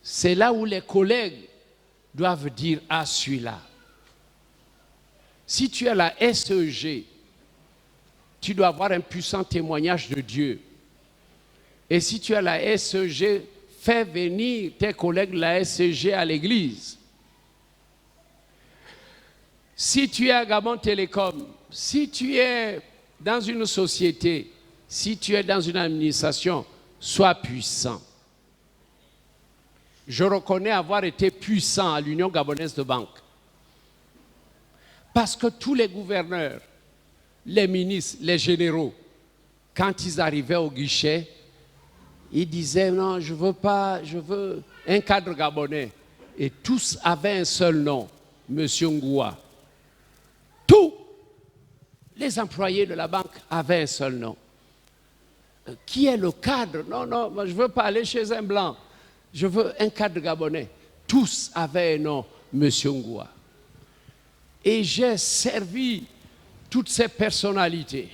c'est là où les collègues doivent dire « Ah, celui-là ». Si tu es à la SEG, tu dois avoir un puissant témoignage de Dieu. Et si tu es à la SEG, fais venir tes collègues de la SEG à l'église. Si tu es à Gabon Télécom, si tu es dans une société, si tu es dans une administration, sois puissant. Je reconnais avoir été puissant à l'Union gabonaise de banque. Parce que tous les gouverneurs, les ministres, les généraux, quand ils arrivaient au guichet, ils disaient non, je veux pas, je veux un cadre gabonais. Et tous avaient un seul nom, M. Ngoua. Tous les employés de la banque avaient un seul nom. Qui est le cadre? Non, non, moi, je ne veux pas aller chez un blanc. Je veux un cadre gabonais. Tous avaient un nom, M. Ngoua. Et j'ai servi toutes ces personnalités.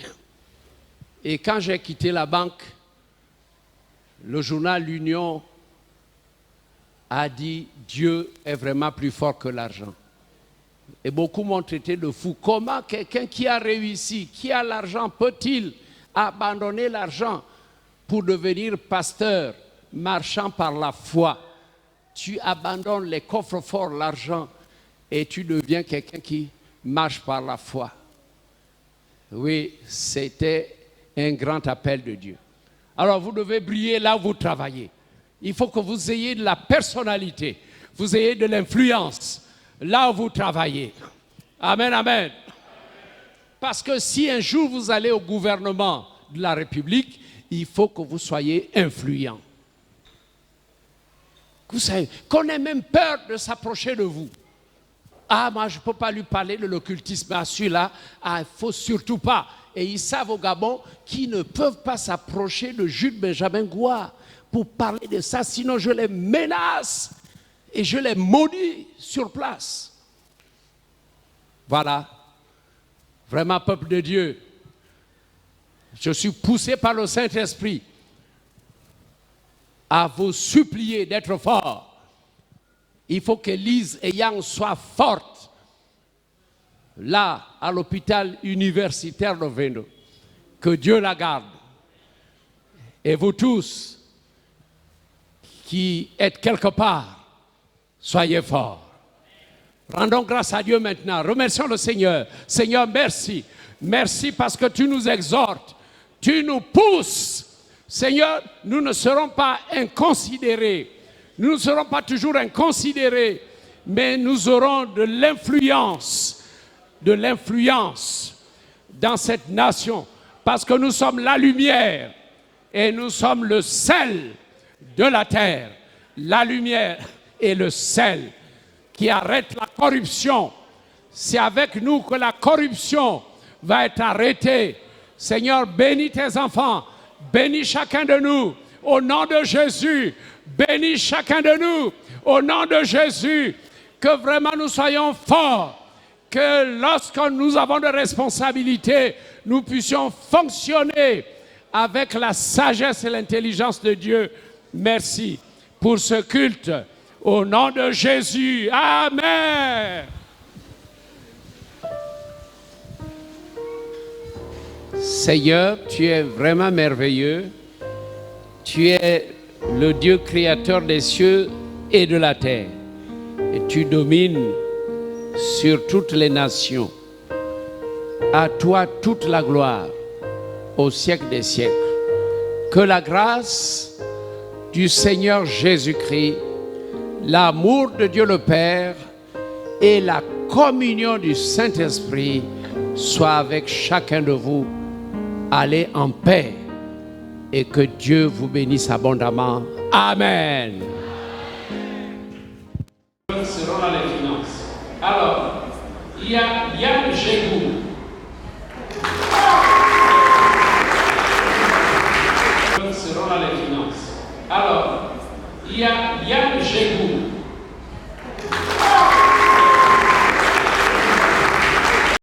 Et quand j'ai quitté la banque, le journal L'Union a dit « Dieu est vraiment plus fort que l'argent ». Et beaucoup m'ont traité de fou. Comment quelqu'un qui a réussi, qui a l'argent, peut-il abandonner l'argent pour devenir pasteur, marchant par la foi? Tu abandonnes les coffres forts, l'argent, et tu deviens quelqu'un qui marche par la foi. Oui, c'était un grand appel de Dieu. Alors vous devez briller là où vous travaillez. Il faut que vous ayez de la personnalité, vous ayez de l'influence là où vous travaillez. Amen, amen. Parce que si un jour vous allez au gouvernement de la République, il faut que vous soyez influent. Vous savez, qu'on ait même peur de s'approcher de vous. Ah, moi, je ne peux pas lui parler de l'occultisme à celui-là. Ah, il ne faut surtout pas. Et ils savent au Gabon qu'ils ne peuvent pas s'approcher de Jules Benjamin Ngoua pour parler de ça, sinon je les menace et je les maudis sur place. Voilà. Vraiment, peuple de Dieu, je suis poussé par le Saint-Esprit à vous supplier d'être fort. Il faut que Lise et Yang soient fortes. là, à l'hôpital universitaire de Veno. Que Dieu la garde. Et vous tous qui êtes quelque part, soyez forts. Rendons grâce à Dieu maintenant. Remercions le Seigneur. Seigneur, merci. Merci parce que tu nous exhortes. Tu nous pousses. Seigneur, nous ne serons pas inconsidérés. Nous ne serons pas toujours inconsidérés, mais nous aurons de l'influence dans cette nation, parce que nous sommes la lumière et nous sommes le sel de la terre. La lumière et le sel qui arrête la corruption. C'est avec nous que la corruption va être arrêtée. Seigneur, bénis tes enfants, bénis chacun de nous, au nom de Jésus. Bénis chacun de nous, au nom de Jésus. Que vraiment nous soyons forts, que lorsque nous avons de responsabilités, nous puissions fonctionner avec la sagesse et l'intelligence de Dieu. Merci pour ce culte. Au nom de Jésus. Amen. Seigneur, tu es vraiment merveilleux. Tu es le Dieu créateur des cieux et de la terre. Et tu domines sur toutes les nations. À toi toute la gloire au siècle des siècles. Que la grâce du Seigneur Jésus-Christ, l'amour de Dieu le Père et la communion du Saint-Esprit soient avec chacun de vous. Allez en paix et que Dieu vous bénisse abondamment. Amen. Seront là les finances. Alors, il y a Yann Jégou. Seront là les finances. Alors, il y a Yann Jégou.